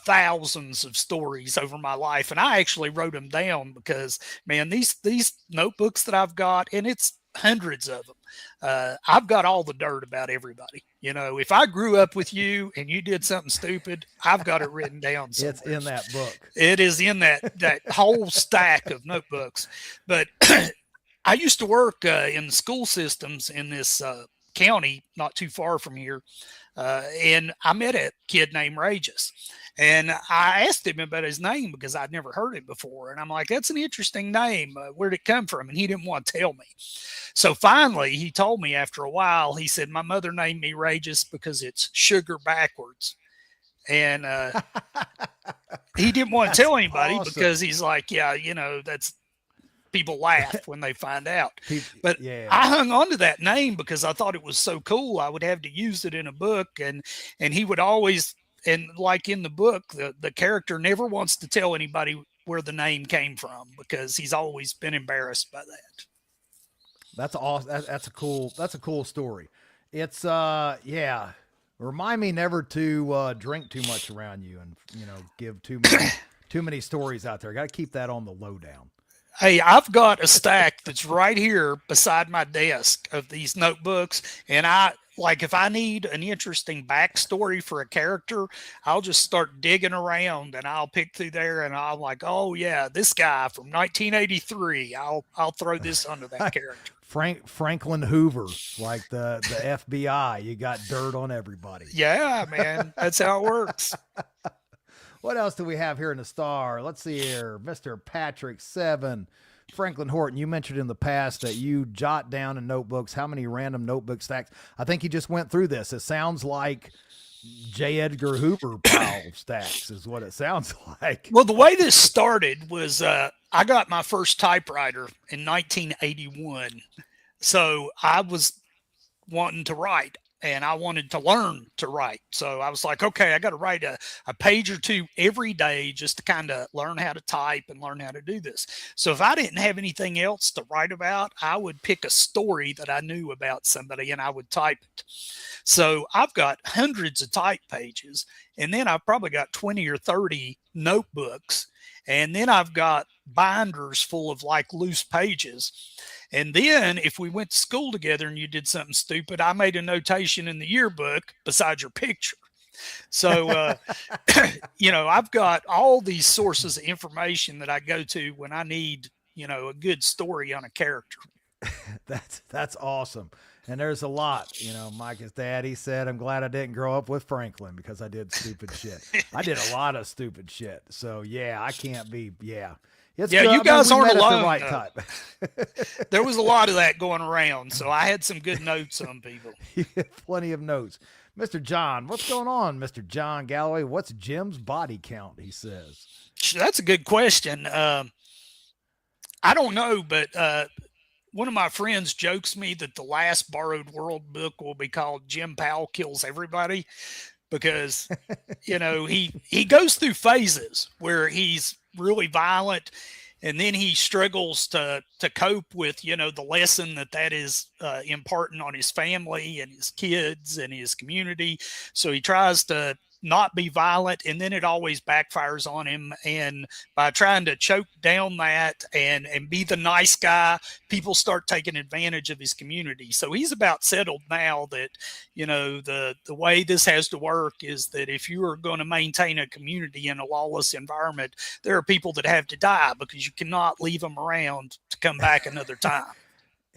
thousands of stories over my life, and I actually wrote them down because, man, these notebooks that I've got, and it's hundreds of them, I've got all the dirt about everybody. If I grew up with you and you did something stupid, I've got it written down somewhere. It's in that book. It is in that whole stack of notebooks. But I used to work in the school systems in this county not too far from here, and I met a kid named Rageous. And I asked him about his name because I'd never heard it before. And I'm like, that's an interesting name. Where'd it come from? And he didn't want to tell me. So finally, he told me after a while. He said, my mother named me Rageous because it's sugar backwards. And he didn't want to tell anybody because he's like, yeah, that's people laugh when they find out. But yeah. I hung on to that name because I thought it was so cool. I would have to use it in a book. And he would always... And like in the book, the character never wants to tell anybody where the name came from because he's always been embarrassed by that. That's awesome. That's a cool story. It's yeah. Remind me never to drink too much around you and give too many stories out there. Got to keep that on the lowdown. Hey, I've got a stack that's right here beside my desk of these notebooks, and if I need an interesting backstory for a character, I'll just start digging around and I'll pick through there and I'm like, oh yeah, this guy from 1983. I'll throw this under that character. Franklin Hoover, like the FBI. You got dirt on everybody. Yeah, man. That's how it works. What else do we have here in the star? Let's see here. Mr. Patrick 7. Franklin Horton, you mentioned in the past that you jot down in notebooks how many random notebook stacks. I think you just went through this. It sounds like J. Edgar Hoover pile stacks is what it sounds like. Well, the way this started was I got my first typewriter in 1981. So I was wanting to write. And I wanted to learn to write. So I was like, okay, I got to write a page or two every day just to kind of learn how to type and learn how to do this. So if I didn't have anything else to write about, I would pick a story that I knew about somebody and I would type it. So I've got hundreds of type pages, and then I've probably got 20 or 30 notebooks. And then I've got binders full of like loose pages. And then if we went to school together and you did something stupid, I made a notation in the yearbook beside your picture. So, I've got all these sources of information that I go to when I need, a good story on a character. That's awesome. And there's a lot, Micah's daddy said, I'm glad I didn't grow up with Franklin because I did stupid shit. I did a lot of stupid shit. So yeah, I can't be, yeah. It's yeah, good. You guys aren't alone. The right time. There was a lot of that going around. So I had some good notes on people. Plenty of notes. Mr. John, what's going on, Mr. John Galloway? What's Jim's body count, he says? That's a good question. I don't know, but one of my friends jokes me that the last Borrowed World book will be called Jim Powell Kills Everybody because, he goes through phases where he's really violent and then he struggles to cope with, the lesson that is imparting on his family and his kids and his community. So he tries to not be violent, and then it always backfires on him. And by trying to choke down that and be the nice guy, people start taking advantage of his community. So he's about settled now that, the way this has to work is that if you are going to maintain a community in a lawless environment, there are people that have to die because you cannot leave them around to come back another time.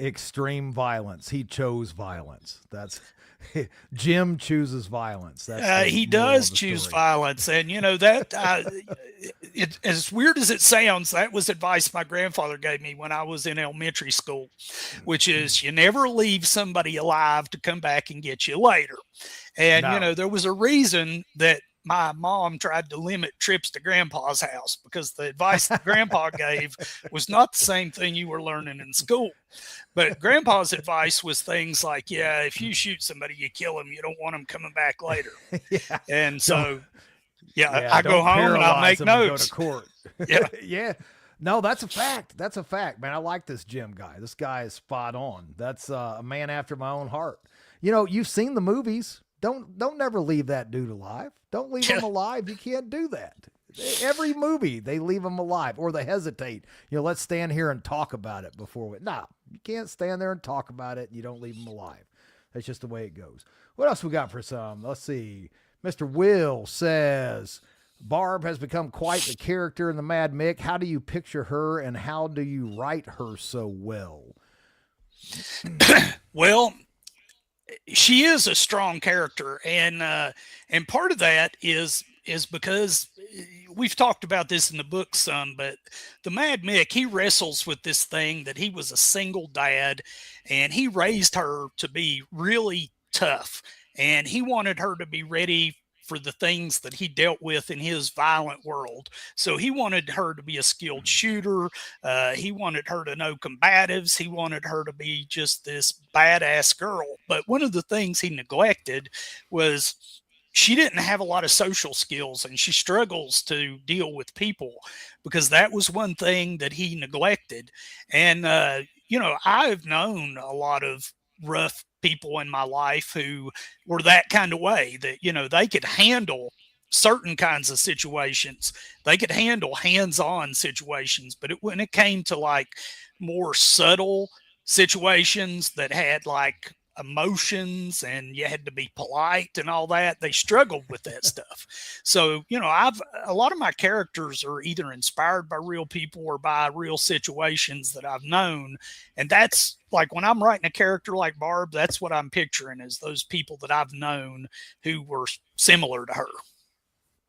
Extreme violence. He chose violence. That's Jim chooses violence. He does choose violence. And as weird as it sounds, that was advice my grandfather gave me when I was in elementary school, which is you never leave somebody alive to come back and get you later. And, there was a reason that my mom tried to limit trips to grandpa's house because the advice that grandpa gave was not the same thing you were learning in school. But grandpa's advice was things like, yeah, if you shoot somebody, you kill them. You don't want them coming back later. Yeah. And so, Yeah, I go don't home and I paralyze make them and go notes. to court. Yeah. Yeah. No, that's a fact. That's a fact, man. I like this Jim guy. This guy is spot on. That's a man after my own heart. You know, you've seen the movies. Don't never leave that dude alive. Don't leave him alive. You can't do that. Every movie, they leave him alive, or they hesitate. You know, let's stand here and talk about it before we. Nah, you can't stand there and talk about it. And you don't leave him alive. That's just the way it goes. What else we got for some? Let's see. Mr. Will says, Barb has become quite the character in the Mad Mick. How do you picture her, and how do you write her so well? Well, she is a strong character, and part of that is because we've talked about this in the book some, but the Mad Mick, he wrestles with this thing that he was a single dad, and he raised her to be really tough, and he wanted her to be ready for the things that he dealt with in his violent world. So he wanted her to be a skilled shooter. He wanted her to know combatives. He wanted her to be just this badass girl. But one of the things he neglected was she didn't have a lot of social skills, and she struggles to deal with people because that was one thing that he neglected. And, I've known a lot of rough people in my life who were that kind of way, that, they could handle certain kinds of situations. They could handle hands-on situations, but when it came to like more subtle situations that had like emotions and you had to be polite and all that, they struggled with that stuff. So, a lot of my characters are either inspired by real people or by real situations that I've known. And that's like, when I'm writing a character like Barb, that's what I'm picturing, is those people that I've known who were similar to her.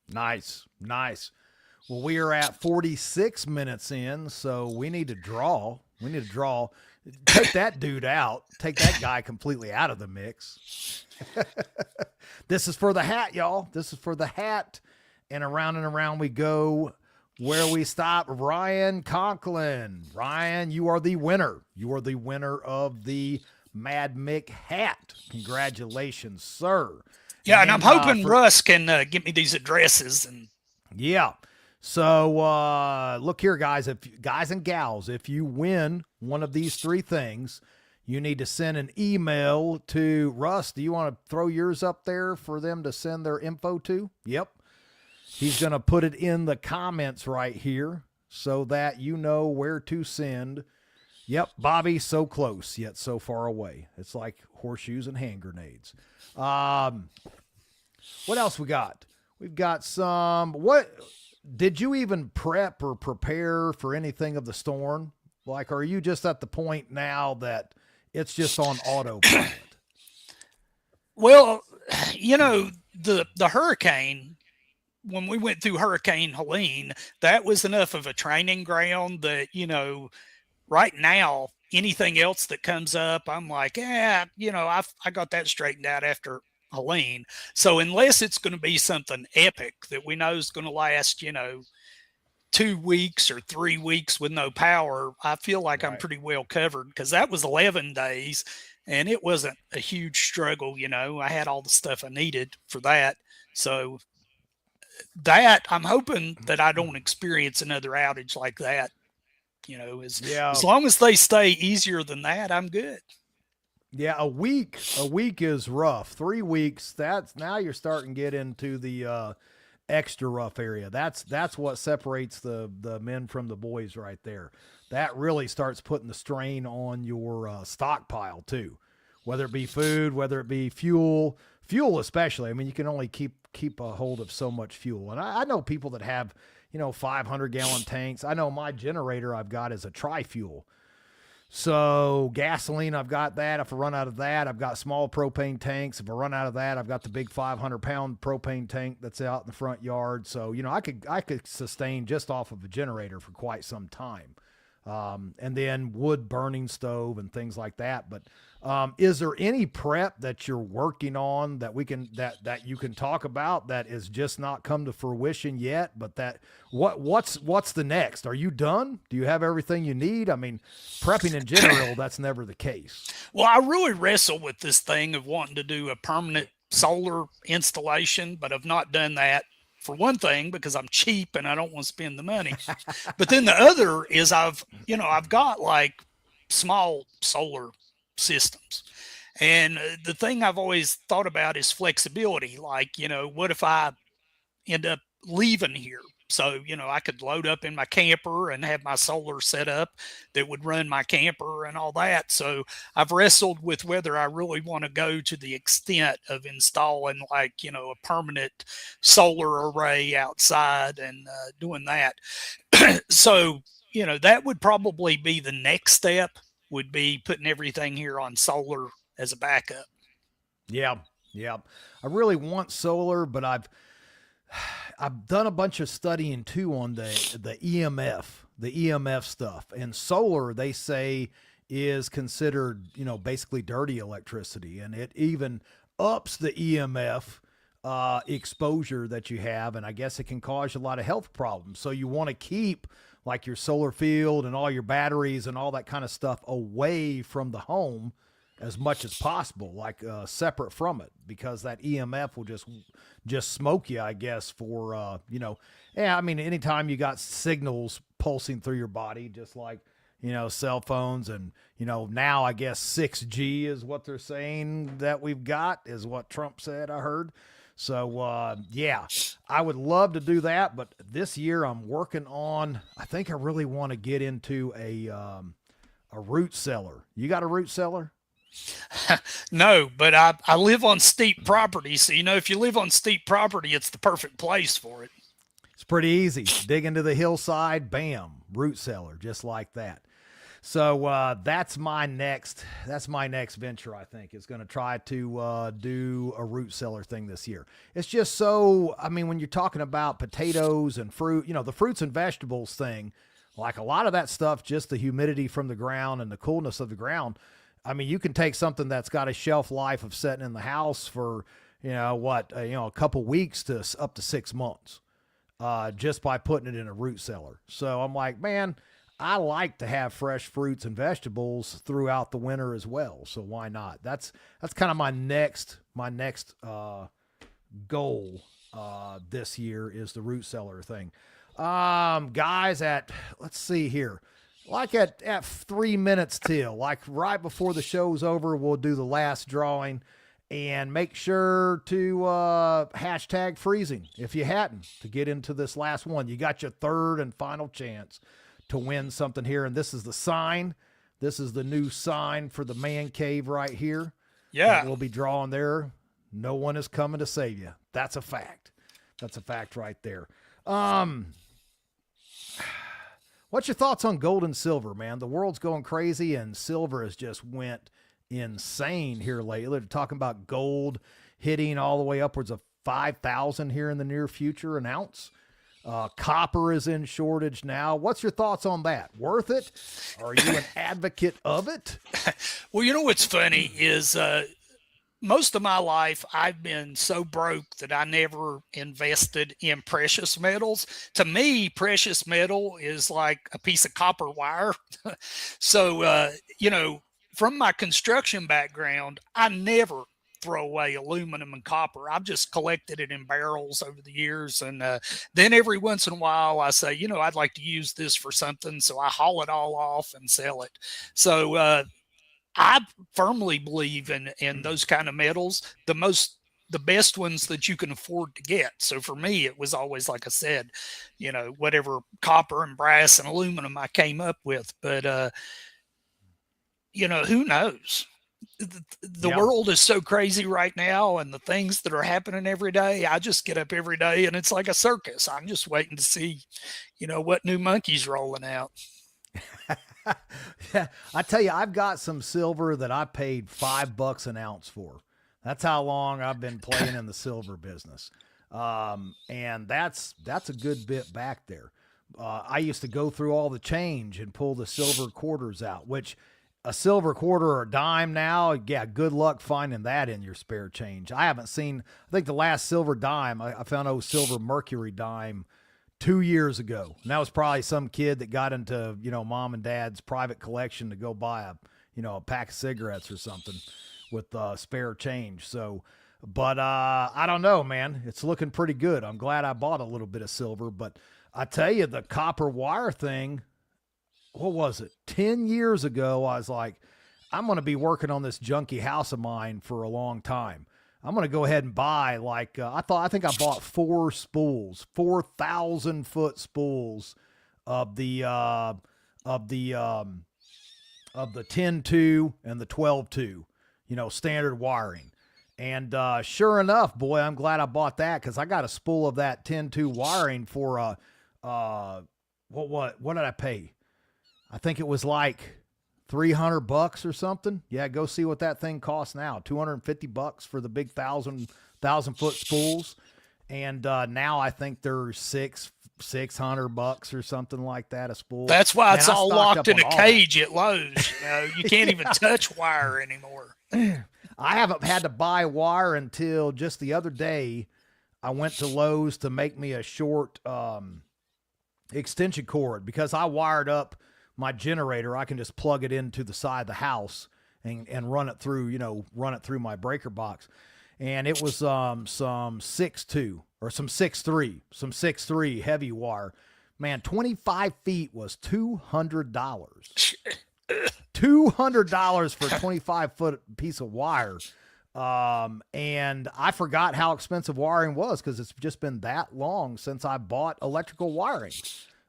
Nice. Well, we are at 46 minutes in, so we need to draw. Take that dude out. Take that guy completely out of the mix. This is for the hat, y'all. This is for the hat. And around we go. Where we stop, Ryan Conklin. Ryan, you are the winner. You are the winner of the Mad Mick hat. Congratulations, sir. Yeah, and I'm hoping Russ can get me these addresses. Yeah. So look here, guys and gals, if you win one of these three things, you need to send an email to Russ. Do you want to throw yours up there for them to send their info to? Yep. He's going to put it in the comments right here so that you know where to send. Yep, Bobby, so close, yet so far away. It's like horseshoes and hand grenades. What else we got? We've got some... What... Did you even prep or prepare for anything of the storm? Like, are you just at the point now that it's just on autopilot? Well, the hurricane, when we went through Hurricane Helene, that was enough of a training ground that, right now, anything else that comes up, I'm like, I got that straightened out after Helene. So unless it's going to be something epic that we know is going to last, 2 weeks or 3 weeks with no power, I feel like I'm pretty well covered, because that was 11 days and it wasn't a huge struggle. I had all the stuff I needed for that. So that I'm hoping that I don't experience another outage like that. As long as they stay easier than that, I'm good. Yeah, a week is rough. 3 weeks, now you're starting to get into the extra rough area. That's what separates the men from the boys right there. That really starts putting the strain on your stockpile too, whether it be food, whether it be fuel especially. I mean, you can only keep a hold of so much fuel. And I know people that have 500-gallon tanks. I know my generator I've got is a tri-fuel. So gasoline, I've got that. If I run out of that, I've got small propane tanks. If I run out of that, I've got the big 500-pound propane tank that's out in the front yard. So, I could sustain just off of a generator for quite some time. and then wood burning stove and things like that. But is there any prep that you're working on that that you can talk about that is just not come to fruition yet? But what's the next? Are you done? Do you have everything you need? I mean, prepping in general, that's never the case. Well, I really wrestle with this thing of wanting to do a permanent solar installation, but I've not done that. For one thing, because I'm cheap and I don't want to spend the money. But then the other is I've got like small solar systems. And the thing I've always thought about is flexibility. Like, what if I end up leaving here? So, I could load up in my camper and have my solar set up that would run my camper and all that. So I've wrestled with whether I really want to go to the extent of installing like, a permanent solar array outside and doing that. So, that would probably be the next step, would be putting everything here on solar as a backup. Yeah. I really want solar, but I've done a bunch of studying too on the EMF stuff, and solar, they say, is considered, basically dirty electricity, and it even ups the EMF exposure that you have. And I guess it can cause a lot of health problems. So you want to keep like your solar field and all your batteries and all that kind of stuff away from the home as much as possible, like separate from it, because that EMF will just smoke you, I guess, for, yeah, I mean, anytime you got signals pulsing through your body, just like, cell phones and, now I guess 6G is what they're saying that we've got, is what Trump said, I heard. So, yeah, I would love to do that. But this year I'm working on, I think I really want to get into a root cellar. You got a root cellar? No, but I live on steep property. So, if you live on steep property, it's the perfect place for it. It's pretty easy. Dig into the hillside, bam, root cellar, just like that. So that's my next venture, I think, is going to try to do a root cellar thing this year. It's just so, I mean, when you're talking about potatoes and fruit, the fruits and vegetables thing, like a lot of that stuff, just the humidity from the ground and the coolness of the ground. I mean, you can take something that's got a shelf life of sitting in the house for, a couple weeks to up to 6 months, just by putting it in a root cellar. So I'm like, man, I like to have fresh fruits and vegetables throughout the winter as well. So why not? That's kind of my next goal this year, is the root cellar thing. Guys, let's see here. Like at 3 minutes till, like right before the show's over, we'll do the last drawing, and make sure to hashtag freezing if you hadn't, to get into this last one. You got your third and final chance to win something here. And this is the sign. This is the new sign for the man cave right here. Yeah. We'll be drawing there. No one is coming to save you. That's a fact. That's a fact right there. What's your thoughts on gold and silver, man? The world's going crazy, and silver has just went insane here lately. They're talking about gold hitting all the way upwards of 5,000 here in the near future an ounce. Copper is in shortage now. What's your thoughts on that? Worth it? Are you an advocate of it? Well, what's funny is most of my life, I've been so broke that I never invested in precious metals. To me, precious metal is like a piece of copper wire. So, from my construction background, I never throw away aluminum and copper. I've just collected it in barrels over the years. And then every once in a while I say, I'd like to use this for something. So I haul it all off and sell it. So, I firmly believe in those kind of metals, the best ones that you can afford to get. So for me, it was always, like I said, whatever copper and brass and aluminum I came up with. But, who knows? The world is so crazy right now, and the things that are happening every day, I just get up every day and it's like a circus. I'm just waiting to see, what new monkey's rolling out. Yeah, I tell you, I've got some silver that I paid $5 an ounce for. That's how long I've been playing in the silver business. And that's a good bit back there. I used to go through all the change and pull the silver quarters out, which a silver quarter or a dime now, yeah, good luck finding that in your spare change. I haven't seen, I think the last silver dime, I found old silver mercury dime 2 years ago. And that was probably some kid that got into, mom and dad's private collection to go buy a pack of cigarettes or something with spare change. So, but I don't know, man. It's looking pretty good. I'm glad I bought a little bit of silver, but I tell you, the copper wire thing, what was it? 10 years ago, I was like, I'm going to be working on this junky house of mine for a long time. I'm going to go ahead and buy I think I bought 4 spools, 4,000 foot spools of the 10-2 and the 12-2, standard wiring. And sure enough, boy, I'm glad I bought that, because I got a spool of that 10-2 wiring for what did I pay? I think it was like $300 or something. Yeah, go see what that thing costs now. $250 for the big 1,000 foot spools, and now I think they're $600 or something like that a spool. That's why it's all locked in a cage at Lowe's. You can't even touch wire anymore. I haven't had to buy wire until just the other day. I went to Lowe's to make me a short extension cord, because I wired up my generator. I can just plug it into the side of the house and run it through, my breaker box. And it was some 6.2 or some 6.3 heavy wire. Man, 25 feet was $200. $200 for a 25 foot piece of wire. And I forgot how expensive wiring was, because it's just been that long since I bought electrical wiring.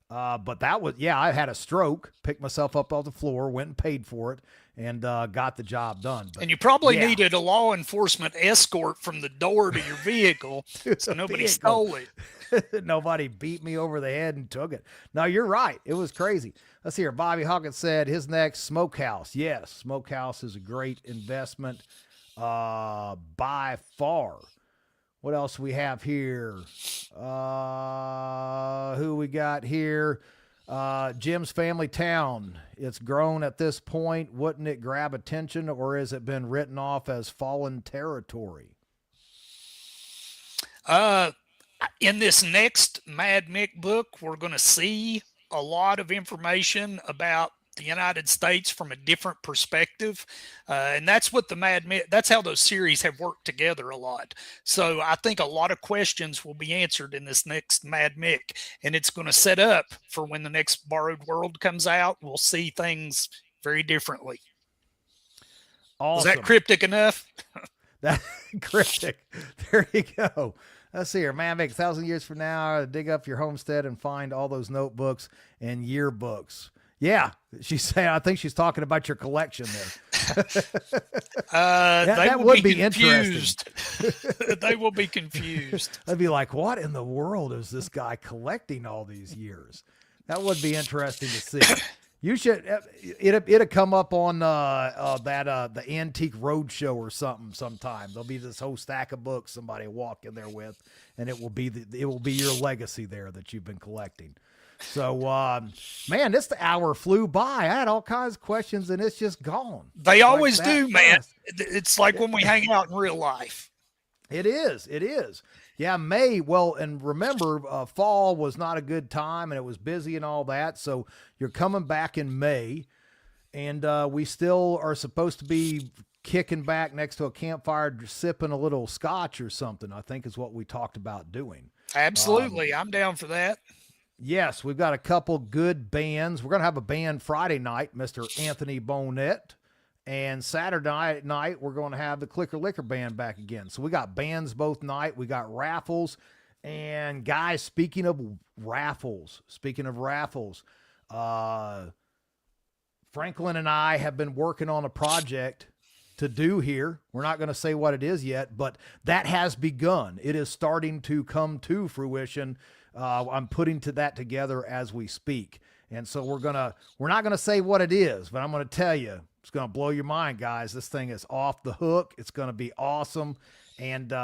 But that was, I had a stroke, picked myself up off the floor, went and paid for it, and got the job done. But, and you probably needed a law enforcement escort from the door to your vehicle so nobody stole it. Nobody beat me over the head and took it. No, you're right. It was crazy. Let's see here. Bobby Hawkins said his next smokehouse. Yes, smokehouse is a great investment by far. What else we have here? Who we got here? Jim's Family Town. It's grown at this point. Wouldn't it grab attention, or has it been written off as fallen territory? In this next Mad Mick book, we're going to see a lot of information about the United States from a different perspective. And that's what the Mad Mick, that's how those series have worked together a lot. So I think a lot of questions will be answered in this next Mad Mick, and it's going to set up for when the next Borrowed World comes out. We'll see things very differently. Awesome. Is that cryptic enough? That cryptic. There you go. Let's see here. Man, make 1,000 years from now, dig up your homestead and find all those notebooks and yearbooks. Yeah, she's saying, I think she's talking about your collection there. That would be interesting. They will be confused. I'd be like, what in the world is this guy collecting all these years? That would be interesting to see. You should, it'll come up on the Antique Roadshow or something sometime. There'll be this whole stack of books somebody will walk in there with, and it will be your legacy there that you've been collecting. So, man, the hour flew by. I had all kinds of questions, and it's just gone. They always do, man. It's like when we hang out in real life. It is. Yeah, May. Well, and remember, fall was not a good time, and it was busy and all that. So you're coming back in May, and we still are supposed to be kicking back next to a campfire, sipping a little scotch or something, I think is what we talked about doing. Absolutely. I'm down for that. Yes, we've got a couple good bands. We're going to have a band Friday night, Mr. Anthony Bonnet. And Saturday night, we're going to have the Clicker Liquor Band back again. So we got bands both night. We got raffles. And guys, speaking of raffles, Franklin and I have been working on a project to do here. We're not going to say what it is yet, but that has begun. It is starting to come to fruition. I'm putting that together as we speak. And so we're not going to say what it is, but I'm going to tell you, it's going to blow your mind, guys. This thing is off the hook. It's going to be awesome. And,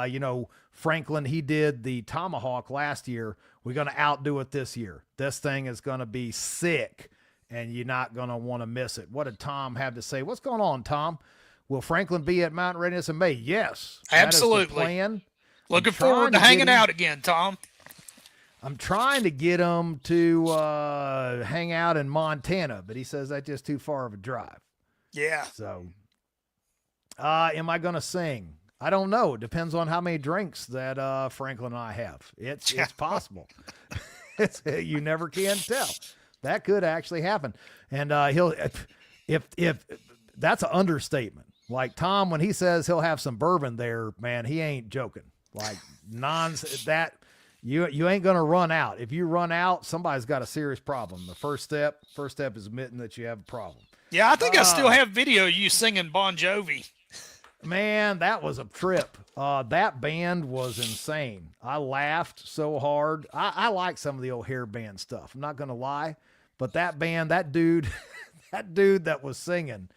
Franklin, he did the Tomahawk last year. We're going to outdo it this year. This thing is going to be sick, and you're not going to want to miss it. What did Tom have to say? What's going on, Tom? Will Franklin be at Mountain Readiness in May? Yes. Absolutely. That is the plan. Looking forward to hanging out again, Tom. I'm trying to get him to hang out in Montana, but he says that's just too far of a drive. Yeah. So, am I going to sing? I don't know. It depends on how many drinks that Franklin and I have. It's possible. You never can tell. That could actually happen. And he'll if that's an understatement. Like Tom, when he says he'll have some bourbon there, man, he ain't joking. Like that you ain't gonna run out. If you run out, somebody's got a serious problem. The first step is admitting that you have a problem. Yeah, I think I still have video of you singing Bon Jovi. Man, that was a trip. That band was insane. I laughed so hard. I like some of the old hair band stuff. I'm not going to lie, but that band, that dude that was singing,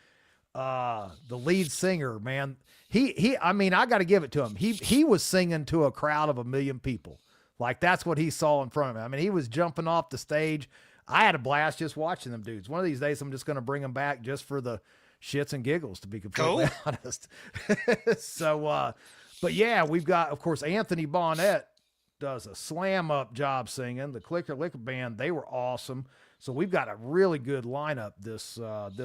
the lead singer, man, I got to give it to him. He was singing to a crowd of 1 million people. Like that's what he saw in front of him. I mean, he was jumping off the stage. I had a blast just watching them dudes. One of these days, I'm just going to bring them back just for the shits and giggles, to be completely honest. So, but yeah, we've got, of course, Anthony Bonnet does a slam up job singing. The Clicker Liquor Band, they were awesome. So we've got a really good lineup this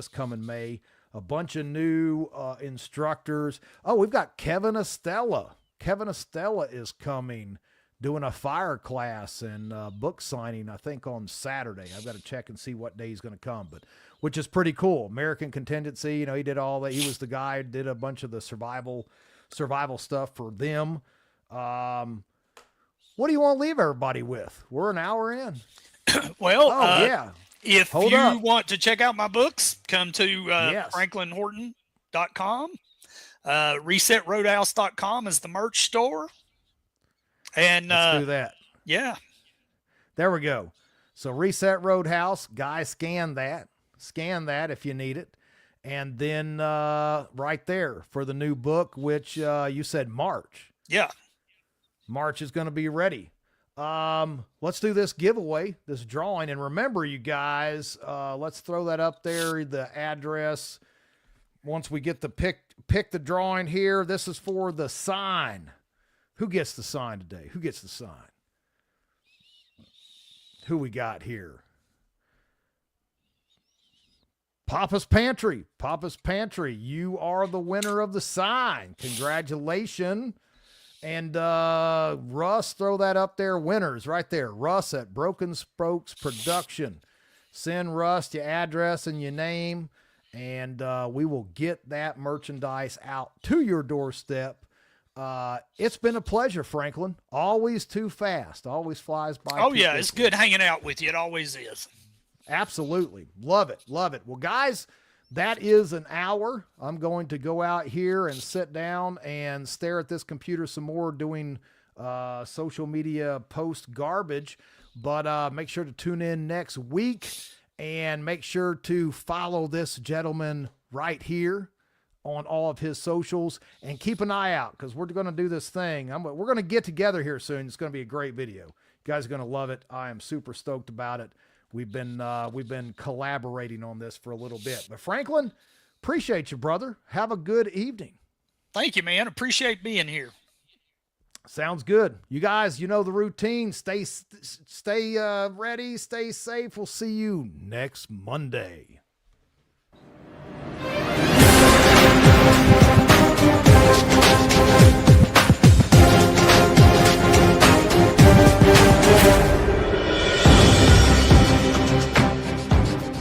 coming May. A bunch of new instructors. Oh, we've got Kevin Estella. Kevin Estella is coming, doing a fire class and book signing, I think, on Saturday. I've got to check and see what day he's going to come, but which is pretty cool. American Contingency, he did all that. He was the guy who did a bunch of the survival stuff for them. What do you want to leave everybody with? We're an hour in. Well, yeah. If you want to check out my books, come to franklinhorton.com. Resetroadhouse.com is the merch store. And let's do that. Yeah. There we go. So Reset Roadhouse, guys, scan that if you need it. And then right there for the new book, which you said March. Yeah. March is going to be ready. Let's do this giveaway, this drawing. And remember, you guys, let's throw that up there, the address. Once we get the pick the drawing here, this is for the sign. Who gets the sign today? Who gets the sign? Who we got here? Papa's Pantry. Papa's Pantry. You are the winner of the sign. Congratulations. And Russ, throw that up there. Winners right there. Russ at Broken Spokes Production. Send Russ your address and your name, and we will get that merchandise out to your doorstep. It's been a pleasure, Franklin. Always too fast. Always flies by. Oh, yeah. It's good hanging out with you. It always is. Absolutely. Love it. Love it. Well, guys, that is an hour. I'm going to go out here and sit down and stare at this computer some more doing social media post garbage. But make sure to tune in next week and make sure to follow this gentleman right here on all of his socials and keep an eye out because we're going to do this thing. We're going to get together here soon. It's going to be a great video. You guys are going to love it. I am super stoked about it. We've been collaborating on this for a little bit. But Franklin, appreciate you, brother. Have a good evening. Thank you, man. Appreciate being here. Sounds good. You guys, you know the routine. Stay ready. Stay safe. We'll see you next Monday.